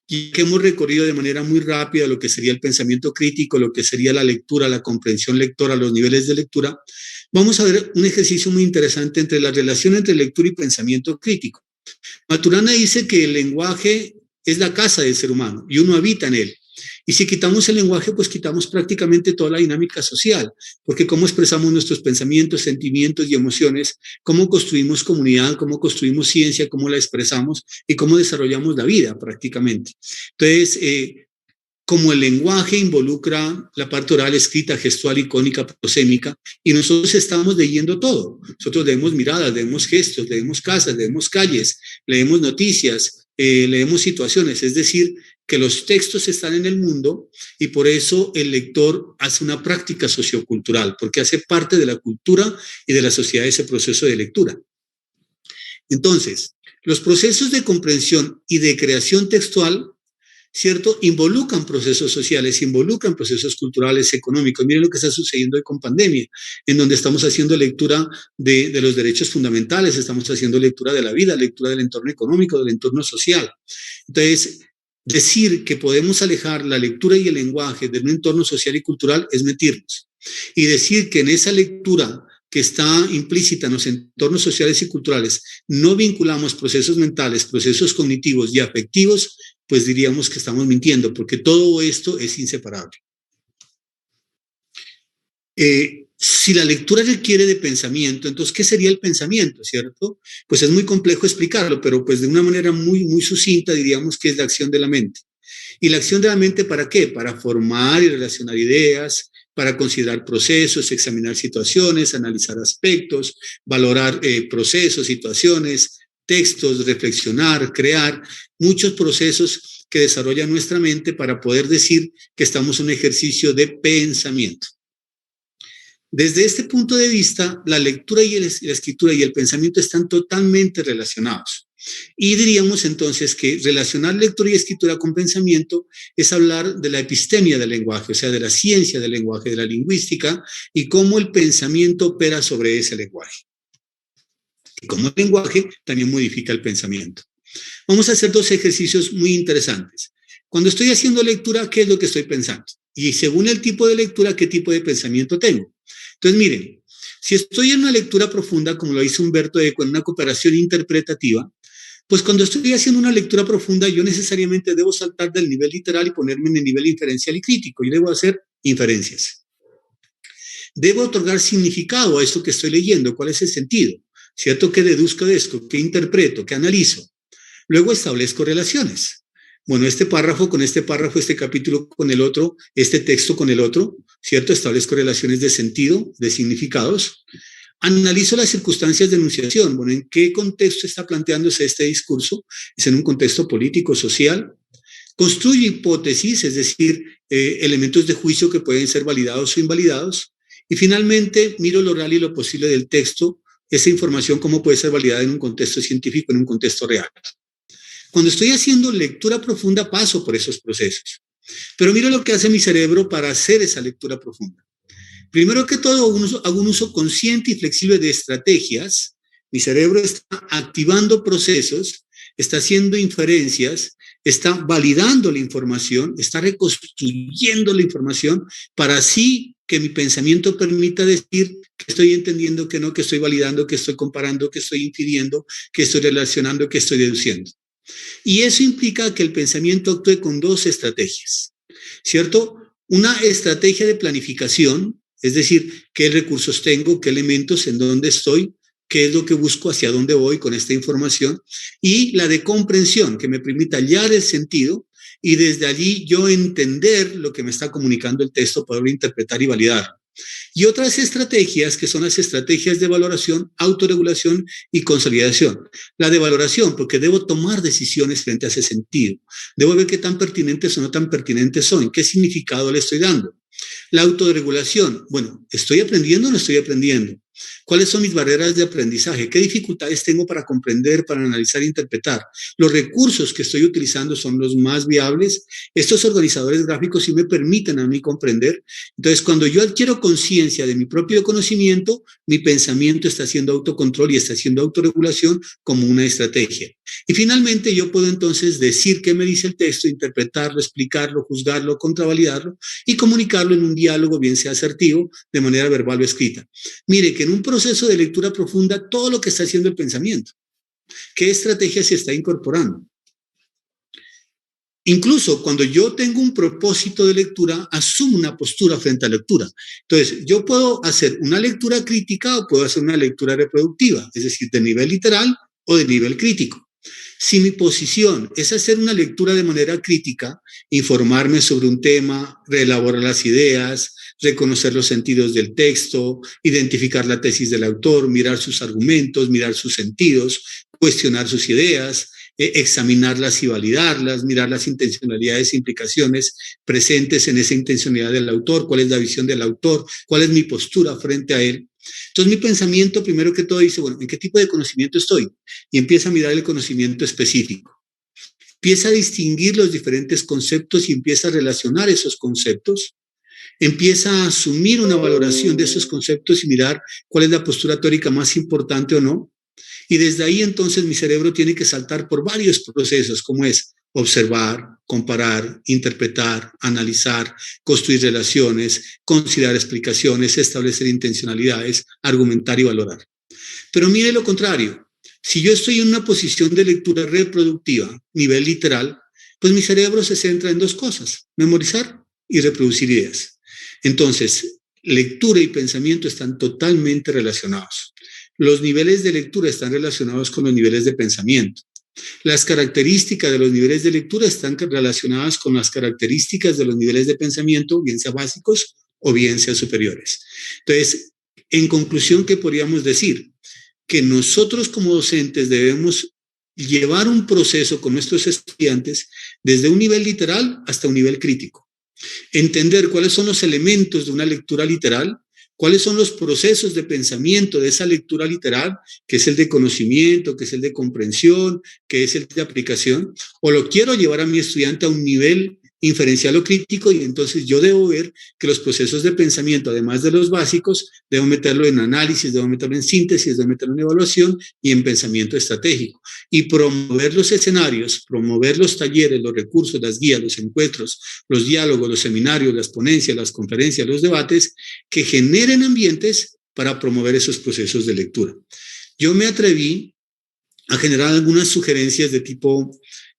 y que hemos recorrido de manera muy rápida lo que sería el pensamiento crítico, lo que sería la lectura, la comprensión lectora, los niveles de lectura, vamos a ver un ejercicio muy interesante entre la relación entre lectura y pensamiento crítico. Maturana dice que el lenguaje es la casa del ser humano y uno habita en él. Y si quitamos el lenguaje, pues quitamos prácticamente toda la dinámica social, porque cómo expresamos nuestros pensamientos, sentimientos y emociones, cómo construimos comunidad, cómo construimos ciencia, cómo la expresamos y cómo desarrollamos la vida prácticamente. Entonces, como el lenguaje involucra la parte oral, escrita, gestual, icónica, prosémica, y nosotros estamos leyendo todo. Nosotros leemos miradas, leemos gestos, leemos casas, leemos calles, leemos noticias, leemos situaciones, es decir, que los textos están en el mundo y por eso el lector hace una práctica sociocultural, porque hace parte de la cultura y de la sociedad ese proceso de lectura. Entonces, los procesos de comprensión y de creación textual, ¿cierto?, involucran procesos sociales, involucran procesos culturales, económicos. Miren lo que está sucediendo hoy con pandemia, en donde estamos haciendo lectura de los derechos fundamentales, estamos haciendo lectura de la vida, lectura del entorno económico, del entorno social. Entonces, decir que podemos alejar la lectura y el lenguaje de un entorno social y cultural es mentirnos. Y decir que en esa lectura que está implícita en los entornos sociales y culturales no vinculamos procesos mentales, procesos cognitivos y afectivos, pues diríamos que estamos mintiendo, porque todo esto es inseparable. Si la lectura requiere de pensamiento, entonces, ¿qué sería el pensamiento, cierto? Pues es muy complejo explicarlo, pero pues de una manera muy sucinta diríamos que es la acción de la mente. ¿Y la acción de la mente para qué? Para formar y relacionar ideas, para considerar procesos, examinar situaciones, analizar aspectos, valorar procesos, situaciones, textos, reflexionar, crear, muchos procesos que desarrolla nuestra mente para poder decir que estamos en un ejercicio de pensamiento. Desde este punto de vista, la lectura y la escritura y el pensamiento están totalmente relacionados. Y diríamos entonces que relacionar lectura y escritura con pensamiento es hablar de la epistemia del lenguaje, o sea, de la ciencia del lenguaje, de la lingüística, y cómo el pensamiento opera sobre ese lenguaje. Y cómo el lenguaje también modifica el pensamiento. Vamos a hacer dos ejercicios muy interesantes. Cuando estoy haciendo lectura, ¿qué es lo que estoy pensando? Y según el tipo de lectura, ¿qué tipo de pensamiento tengo? Entonces, miren, si estoy en una lectura profunda, como lo hizo Humberto Eco, en una cooperación interpretativa, Pues cuando estoy haciendo una lectura profunda, yo necesariamente debo saltar del nivel literal y ponerme en el nivel inferencial y crítico. Y debo hacer inferencias. Debo otorgar significado a esto que estoy leyendo. ¿Cuál es el sentido? ¿Cierto? ¿Qué deduzco de esto? ¿Qué interpreto? ¿Qué analizo? Luego establezco relaciones. Bueno, este párrafo con este párrafo, este capítulo con el otro, este texto con el otro, ¿cierto? Establezco relaciones de sentido, de significados. Analizo las circunstancias de enunciación. Bueno, ¿en qué contexto está planteándose este discurso? ¿Es en un contexto político, social? Construyo hipótesis, es decir, elementos de juicio que pueden ser validados o invalidados. Y finalmente, miro lo real y lo posible del texto, esa información cómo puede ser validada en un contexto científico, en un contexto real. Cuando estoy haciendo lectura profunda, paso por esos procesos. Pero miro lo que hace mi cerebro para hacer esa lectura profunda. Primero que todo, hago un uso consciente y flexible de estrategias. Mi cerebro está activando procesos, está haciendo inferencias, está validando la información, está reconstruyendo la información para así que mi pensamiento permita decir que estoy entendiendo, que no, que estoy validando, que estoy comparando, que estoy infiriendo, que estoy relacionando, que estoy deduciendo. Y eso implica que el pensamiento actúe con dos estrategias, ¿cierto? Una estrategia de planificación, es decir, qué recursos tengo, qué elementos, en dónde estoy, qué es lo que busco, hacia dónde voy con esta información, y la de comprensión, que me permita hallar el sentido y desde allí yo entender lo que me está comunicando el texto, poderlo interpretar y validar. Y otras estrategias que son las estrategias de valoración, autorregulación y consolidación. La de valoración, porque debo tomar decisiones frente a ese sentido. Debo ver qué tan pertinentes o no tan pertinentes son, qué significado le estoy dando. La autorregulación, bueno, ¿estoy aprendiendo o no estoy aprendiendo? ¿Cuáles son mis barreras de aprendizaje? ¿Qué dificultades tengo para comprender, para analizar e interpretar? ¿Los recursos que estoy utilizando son los más viables? Estos organizadores gráficos sí me permiten a mí comprender. Entonces, cuando yo adquiero conciencia de mi propio conocimiento, mi pensamiento está haciendo autocontrol y está haciendo autorregulación como una estrategia. Y finalmente, yo puedo entonces decir qué me dice el texto, interpretarlo, explicarlo, juzgarlo, contravalidarlo y comunicarlo en un diálogo, bien sea asertivo, de manera verbal o escrita. Mire que en un proceso de lectura profunda, todo lo que está haciendo el pensamiento, qué estrategia se está incorporando. Incluso cuando yo tengo un propósito de lectura, asumo una postura frente a la lectura. Entonces, yo puedo hacer una lectura crítica o puedo hacer una lectura reproductiva, es decir, de nivel literal o de nivel crítico. Si mi posición es hacer una lectura de manera crítica, informarme sobre un tema, reelaborar las ideas, reconocer los sentidos del texto, identificar la tesis del autor, mirar sus argumentos, mirar sus sentidos, cuestionar sus ideas, examinarlas y validarlas, mirar las intencionalidades e implicaciones presentes en esa intencionalidad del autor, cuál es la visión del autor, cuál es mi postura frente a él. Entonces mi pensamiento, primero que todo, dice, bueno, ¿en qué tipo de conocimiento estoy? Y empieza a mirar el conocimiento específico. Empieza a distinguir los diferentes conceptos y empieza a relacionar esos conceptos. Empieza a asumir una valoración de esos conceptos y mirar cuál es la postura teórica más importante o no. Y desde ahí entonces mi cerebro tiene que saltar por varios procesos, como es observar, comparar, interpretar, analizar, construir relaciones, considerar explicaciones, establecer intencionalidades, argumentar y valorar. Pero mire lo contrario. Si yo estoy en una posición de lectura reproductiva, nivel literal, pues mi cerebro se centra en dos cosas, memorizar y reproducir ideas. Entonces, lectura y pensamiento están totalmente relacionados. Los niveles de lectura están relacionados con los niveles de pensamiento. Las características de los niveles de lectura están relacionadas con las características de los niveles de pensamiento, bien sea básicos o bien sea superiores. Entonces, en conclusión, ¿qué podríamos decir? Que nosotros como docentes debemos llevar un proceso con nuestros estudiantes desde un nivel literal hasta un nivel crítico. Entender cuáles son los elementos de una lectura literal, cuáles son los procesos de pensamiento de esa lectura literal, que es el de conocimiento, que es el de comprensión, que es el de aplicación, o lo quiero llevar a mi estudiante a un nivel inferencial o crítico, y entonces yo debo ver que los procesos de pensamiento, además de los básicos, debo meterlo en análisis, debo meterlo en síntesis, debo meterlo en evaluación y en pensamiento estratégico. Y promover los escenarios, promover los talleres, los recursos, las guías, los encuentros, los diálogos, los seminarios, las ponencias, las conferencias, los debates, que generen ambientes para promover esos procesos de lectura. Yo me atreví a generar algunas sugerencias de tipo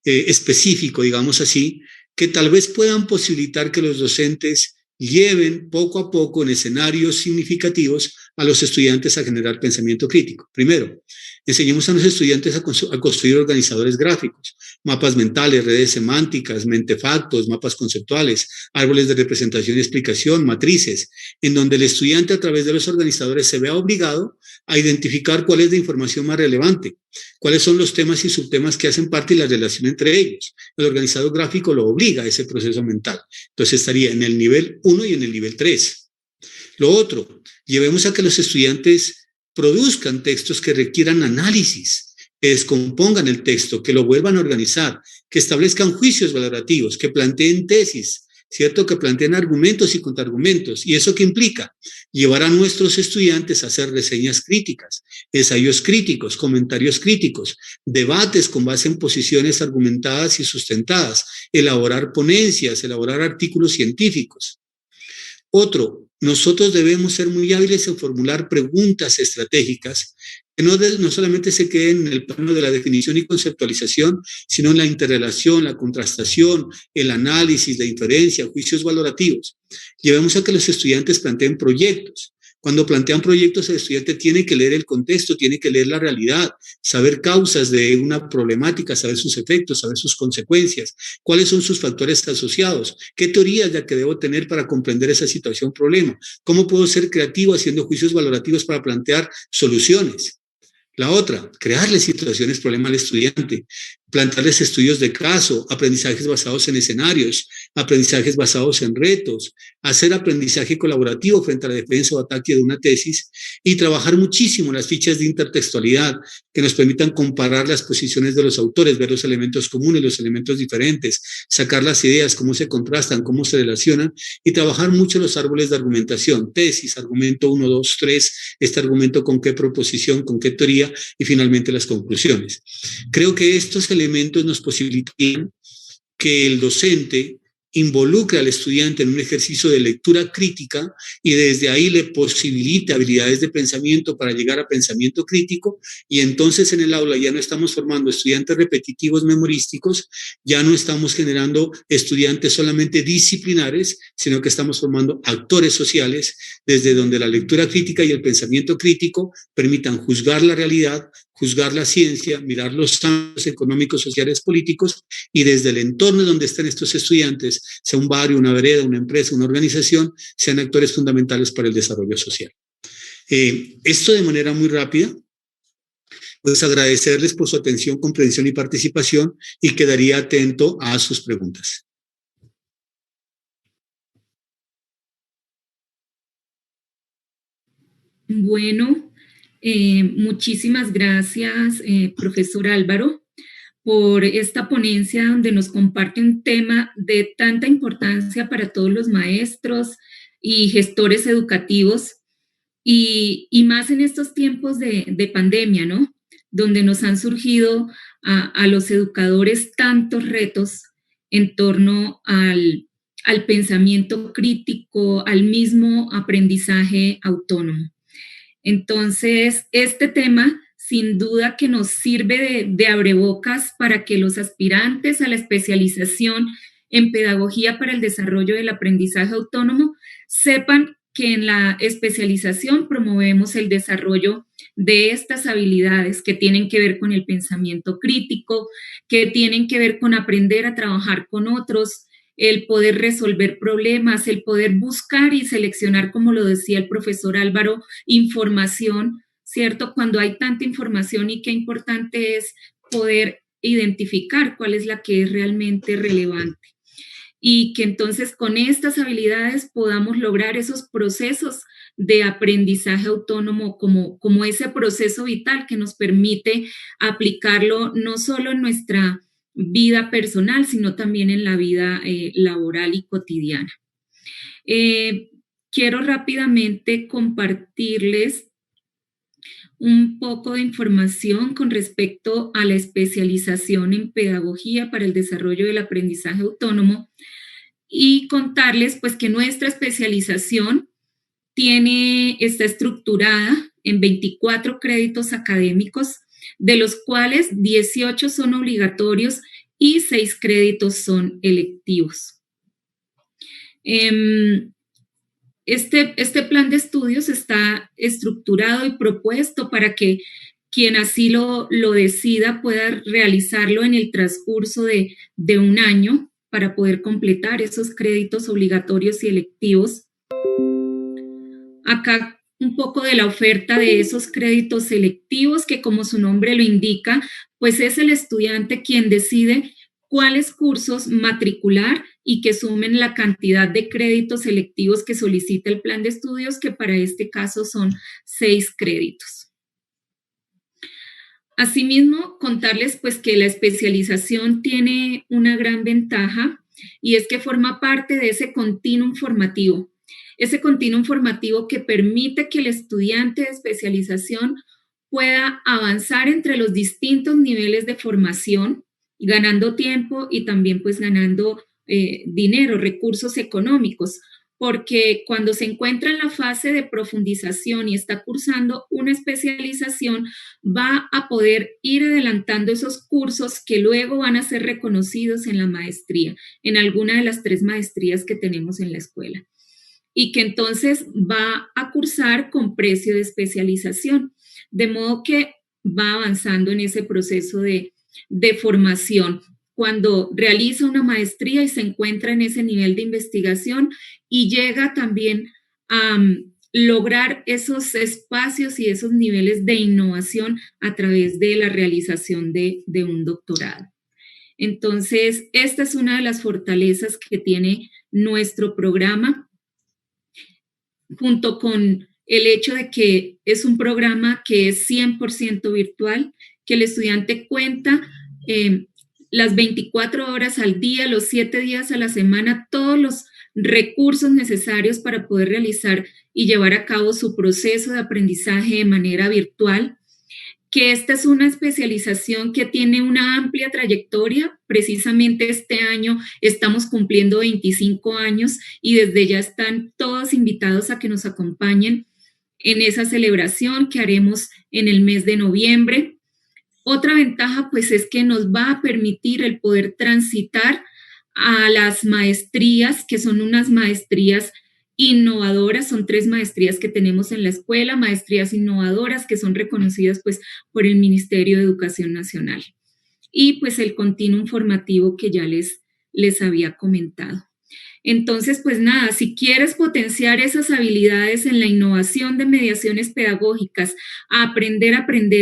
específico, digamos así, que tal vez puedan posibilitar que los docentes lleven poco a poco en escenarios significativos a los estudiantes a generar pensamiento crítico. Primero, enseñemos a los estudiantes a construir organizadores gráficos, mapas mentales, redes semánticas, mentefactos, mapas conceptuales, árboles de representación y explicación, matrices, en donde el estudiante a través de los organizadores se vea obligado a identificar cuál es la información más relevante, cuáles son los temas y subtemas que hacen parte y la relación entre ellos. El organizador gráfico lo obliga a ese proceso mental. Entonces estaría en el nivel 1 y en el nivel 3. Lo otro, llevemos a que los estudiantes produzcan textos que requieran análisis, que descompongan el texto, que lo vuelvan a organizar, que establezcan juicios valorativos, que planteen tesis, ¿cierto? Que planteen argumentos y contraargumentos. ¿Y eso qué implica? Llevar a nuestros estudiantes a hacer reseñas críticas, ensayos críticos, comentarios críticos, debates con base en posiciones argumentadas y sustentadas, elaborar ponencias, elaborar artículos científicos. Otro, nosotros debemos ser muy hábiles en formular preguntas estratégicas que no solamente se queden en el plano de la definición y conceptualización, sino en la interrelación, la contrastación, el análisis, la inferencia, juicios valorativos. Llevemos a que los estudiantes planteen proyectos. Cuando plantean proyectos, el estudiante tiene que leer el contexto, tiene que leer la realidad, saber causas de una problemática, saber sus efectos, saber sus consecuencias, cuáles son sus factores asociados, qué teoría es la que debo tener para comprender esa situación, problema, cómo puedo ser creativo haciendo juicios valorativos para plantear soluciones. La otra, crearle situaciones, problema al estudiante, plantearles estudios de caso, aprendizajes basados en escenarios, aprendizajes basados en retos, hacer aprendizaje colaborativo frente a la defensa o ataque de una tesis y trabajar muchísimo las fichas de intertextualidad que nos permitan comparar las posiciones de los autores, ver los elementos comunes, los elementos diferentes, sacar las ideas, cómo se contrastan, cómo se relacionan y trabajar mucho los árboles de argumentación, tesis, argumento 1, 2, 3, este argumento con qué proposición, con qué teoría y finalmente las conclusiones. Creo que estos elementos nos posibilitan que el docente involucre al estudiante en un ejercicio de lectura crítica y desde ahí le posibilite habilidades de pensamiento para llegar a pensamiento crítico y entonces en el aula ya no estamos formando estudiantes repetitivos memorísticos, ya no estamos generando estudiantes solamente disciplinares, sino que estamos formando actores sociales desde donde la lectura crítica y el pensamiento crítico permitan juzgar la realidad, juzgar la ciencia, mirar los cambios económicos, sociales, políticos y desde el entorno donde están estos estudiantes, sea un barrio, una vereda, una empresa, una organización, sean actores fundamentales para el desarrollo social. Esto de manera muy rápida, pues agradecerles por su atención, comprensión y participación y quedaría atento a sus preguntas. Bueno, muchísimas gracias, profesor Álvaro, por esta ponencia donde nos comparte un tema de tanta importancia para todos los maestros y gestores educativos y más en estos tiempos de pandemia, ¿no? Donde nos han surgido a los educadores tantos retos en torno al pensamiento crítico, al mismo aprendizaje autónomo. Entonces, este tema sin duda que nos sirve de abrebocas para que los aspirantes a la especialización en pedagogía para el desarrollo del aprendizaje autónomo sepan que en la especialización promovemos el desarrollo de estas habilidades que tienen que ver con el pensamiento crítico, que tienen que ver con aprender a trabajar con otros, el poder resolver problemas, el poder buscar y seleccionar, como lo decía el profesor Álvaro, información, ¿cierto? Cuando hay tanta información y qué importante es poder identificar cuál es la que es realmente relevante. Y que entonces con estas habilidades podamos lograr esos procesos de aprendizaje autónomo como ese proceso vital que nos permite aplicarlo no solo en nuestra vida personal, sino también en la vida laboral y cotidiana. Quiero rápidamente compartirles un poco de información con respecto a la especialización en pedagogía para el desarrollo del aprendizaje autónomo y contarles pues que nuestra especialización está estructurada en 24 créditos académicos de los cuales 18 son obligatorios y 6 créditos son electivos. Este plan de estudios está estructurado y propuesto para que quien así lo decida pueda realizarlo en el transcurso de un año para poder completar esos créditos obligatorios y electivos. Acá un poco de la oferta de esos créditos selectivos, que como su nombre lo indica, pues es el estudiante quien decide cuáles cursos matricular y que sumen la cantidad de créditos selectivos que solicita el plan de estudios, que para este caso son 6 créditos. Asimismo, contarles pues que la especialización tiene una gran ventaja y es que forma parte de ese continuum formativo. Ese continuum formativo que permite que el estudiante de especialización pueda avanzar entre los distintos niveles de formación, ganando tiempo y también pues ganando dinero, recursos económicos, porque cuando se encuentra en la fase de profundización y está cursando una especialización, va a poder ir adelantando esos cursos que luego van a ser reconocidos en la maestría, en alguna de las 3 maestrías que tenemos en la escuela, y que entonces va a cursar con precio de especialización, de modo que va avanzando en ese proceso de formación. Cuando realiza una maestría y se encuentra en ese nivel de investigación y llega también a lograr esos espacios y esos niveles de innovación a través de la realización de un doctorado. Entonces, esta es una de las fortalezas que tiene nuestro programa, junto con el hecho de que es un programa que es 100% virtual, que el estudiante cuenta las 24 horas al día, los 7 días a la semana, todos los recursos necesarios para poder realizar y llevar a cabo su proceso de aprendizaje de manera virtual, que esta es una especialización que tiene una amplia trayectoria. Precisamente este año estamos cumpliendo 25 años y desde ya están todos invitados a que nos acompañen en esa celebración que haremos en el mes de noviembre. Otra ventaja pues es que nos va a permitir el poder transitar a las maestrías, que son unas maestrías innovadoras. Son 3 maestrías que tenemos en la escuela, maestrías innovadoras que son reconocidas pues por el Ministerio de Educación Nacional. Y pues el continuum formativo que ya les había comentado. Entonces, pues nada, si quieres potenciar esas habilidades en la innovación de mediaciones pedagógicas, a aprender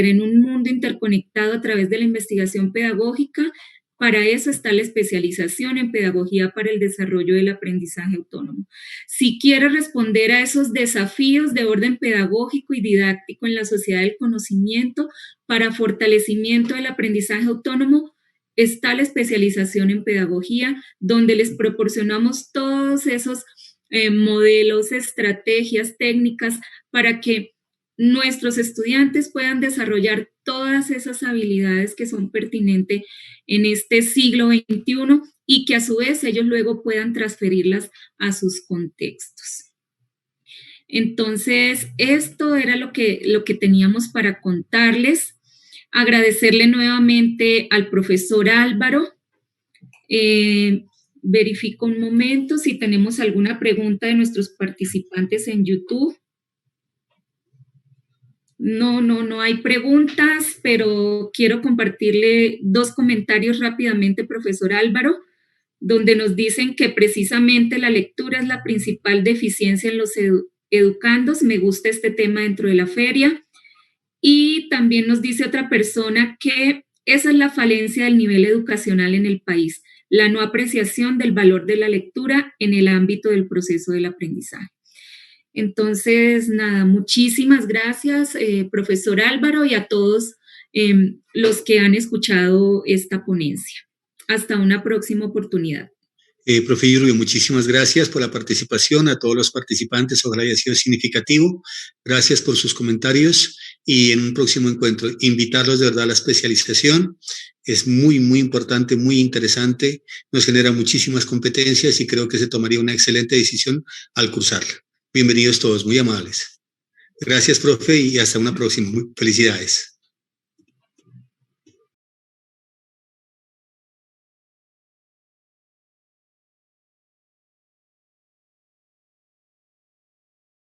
en un mundo interconectado a través de la investigación pedagógica, para eso está la especialización en pedagogía para el desarrollo del aprendizaje autónomo. Si quieres responder a esos desafíos de orden pedagógico y didáctico en la sociedad del conocimiento para fortalecimiento del aprendizaje autónomo, está la especialización en pedagogía, donde les proporcionamos todos esos modelos, estrategias, técnicas para que nuestros estudiantes puedan desarrollar todas esas habilidades que son pertinentes en este siglo XXI y que a su vez ellos luego puedan transferirlas a sus contextos. Entonces, esto era lo que teníamos para contarles. Agradecerle nuevamente al profesor Álvaro. Verifico un momento si tenemos alguna pregunta de nuestros participantes en YouTube. No hay preguntas, pero quiero compartirle 2 comentarios rápidamente, profesor Álvaro, donde nos dicen que precisamente la lectura es la principal deficiencia en los educandos. Me gusta este tema dentro de la feria. Y también nos dice otra persona que esa es la falencia del nivel educacional en el país, la no apreciación del valor de la lectura en el ámbito del proceso del aprendizaje. Entonces, nada, muchísimas gracias, profesor Álvaro, y a todos los que han escuchado esta ponencia. Hasta una próxima oportunidad. Profe Irbio, muchísimas gracias por la participación, a todos los participantes, ojalá haya sido significativo. Gracias por sus comentarios y en un próximo encuentro, invitarlos de verdad a la especialización. Es muy, muy importante, muy interesante, nos genera muchísimas competencias y creo que se tomaría una excelente decisión al cursarla. Bienvenidos todos, muy amables. Gracias, profe, y hasta una próxima. Felicidades.